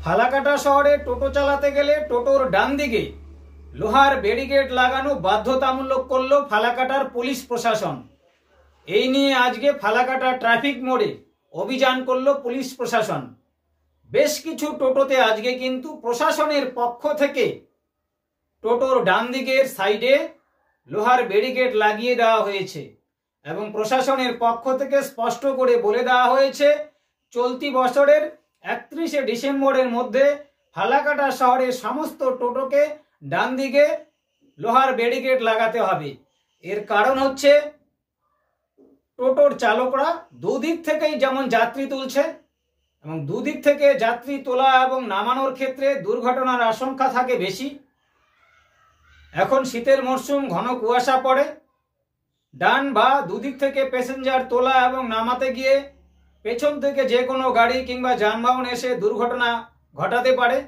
ফালাকাটা শহরে টোটো চালাতে গেলে টোটোর ডান দিকে লোহার ব্যারিকেড লাগানো বাধ্যতামূলক করল ফালাকাটার পুলিশ প্রশাসন। এই নিয়ে আজকে ফালাকাটা ট্রাফিক মোড়ে অভিযান করল পুলিশ প্রশাসন। বেশ কিছু টোটোতে আজকে কিন্তু প্রশাসনের পক্ষ থেকে টোটোর ডান দিকের সাইডে লোহার ব্যারিকেড লাগিয়ে দেওয়া হয়েছে এবং প্রশাসনের পক্ষ থেকে স্পষ্ট করে বলে দেওয়া হয়েছে চলতি বছরের 31শে ডিসেম্বরের মধ্যে ফালাকাটা শহরের সমস্ত টোটোকে ডান দিকে লোহার ব্যারিকেড লাগাতে হবে। এর কারণ হচ্ছে টোটোর চালকরা দুদিক থেকেই যেমন যাত্রী তুলছে এবং দুদিক থেকে যাত্রী তোলা এবং নামানোর ক্ষেত্রে দুর্ঘটনার আশঙ্কা থাকে বেশি। এখন শীতের মরশুম, ঘন কুয়াশা পড়ে, ডান বা দুদিক থেকে প্যাসেঞ্জার তোলা এবং নামাতে গিয়ে পেছন থেকে যে কোনো গাড়ি কিংবা যানবাহন এসে দুর্ঘটনা ঘটাতে পারে।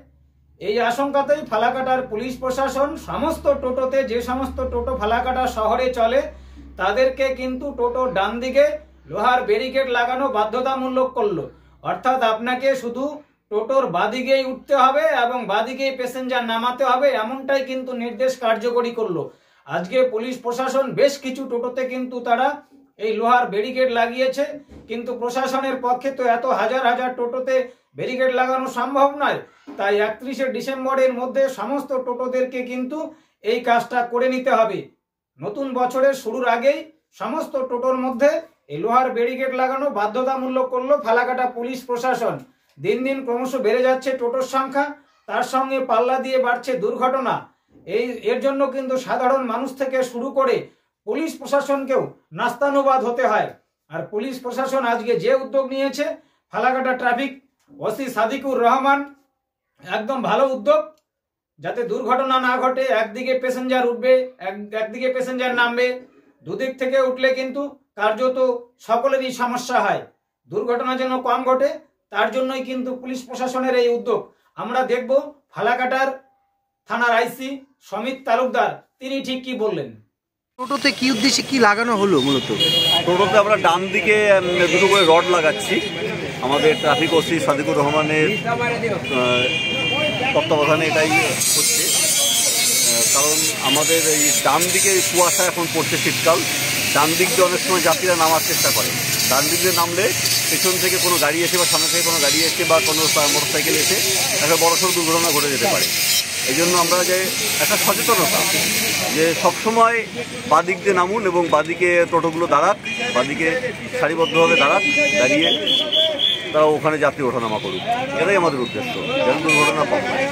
এই আশঙ্কাতেই ফালাকাটার পুলিশ প্রশাসন সমস্ত টোটোতে, যে সমস্ত টোটো ফালাকাটা শহরে চলে তাদেরকে কিন্তু টোটোর ডান দিকে লোহার ব্যারিকেড লাগানো বাধ্যতামূলক করলো। অর্থাৎ আপনাকে শুধু টোটোর বাদিকেই উঠতে হবে এবং বাদিকেই প্যাসেঞ্জার নামাতে হবে, এমনটাই কিন্তু নির্দেশ কার্যকরী করলো। আজকে পুলিশ প্রশাসন বেশ কিছু টোটোতে কিন্তু তারা এই লোহার ব্যারিকেড লাগিয়েছে, কিন্তু প্রশাসনের পক্ষে তো এত হাজার হাজার টোটোতে ব্যারিকেড লাগানো সম্ভব নয়। তাই 31শে ডিসেম্বরের মধ্যে সমস্ত টোটোদেরকে কিন্তু এই কাজটা করে নিতে হবে। নতুন বছরের শুরুর আগেই সমস্ত টোটোর মধ্যে এই লোহার ব্যারিকেড লাগানো বাধ্যতামূলক করলো ফালাকাটা পুলিশ প্রশাসন। দিন দিন ক্রমশ বেড়ে যাচ্ছে টোটোর সংখ্যা, তার সঙ্গে পাল্লা দিয়ে বাড়ছে দুর্ঘটনা। এর জন্য কিন্তু সাধারণ মানুষ থেকে শুরু করে পুলিশ প্রশাসনকেও নাস্তানুবাদ হতে হয়। আর পুলিশ প্রশাসন আজকে যে উদ্যোগ নিয়েছে, ফালাকাটা ট্রাফিক ওসি সাদিকুর রহমান, একদম ভালো উদ্যোগ, যাতে দুর্ঘটনা না ঘটে। একদিকে প্যাসেঞ্জার উঠবে, একদিকে প্যাসেঞ্জার নামবে, দুদিক থেকে উঠলে কিন্তু কার্যত সকলেরই সমস্যা হয়। দুর্ঘটনা যেন কম ঘটে, তার জন্যই কিন্তু পুলিশ প্রশাসনের এই উদ্যোগ। আমরা দেখব ফালাকাটার থানার আইসি সমিত তালুকদার তিনি ঠিক কি বললেন। টোটোতে কি উদ্দেশ্যে কি লাগানো হলো? মূলত টোটোতে আমরা ডান দিকে দুটো করে রড লাগাচ্ছি। আমাদের ট্রাফিক ওসি সাদিকুর রহমানের তত্ত্বাবধানে এটাই হচ্ছে। কারণ আমাদের এই ডান দিকে কুয়াশা এখন পড়ছে, শীতকাল, ডান দিক দিয়ে অনেক সময় যাত্রীরা নামার চেষ্টা করে। ডান দিক দিয়ে নামলে পেছন থেকে কোনো গাড়ি এসে বা সামনে থেকে কোনো গাড়ি এসে বা কোনো মোটর সাইকেল এসে একটা বড়সড় দুর্ঘটনা ঘটে যেতে পারে। এই জন্য আমরা যে একটা সচেতনতা যে সবসময় বাদিক দিয়ে নামুন এবং বাদিকে টোটোগুলো দাঁড়াক, বাদিকে সারিবদ্ধভাবে দাঁড়াক, দাঁড়িয়ে তারা ওখানে যাত্রী ওঠানামা করুক, এটাই আমাদের উদ্দেশ্য, যেন দুর্ঘটনা কম হয়।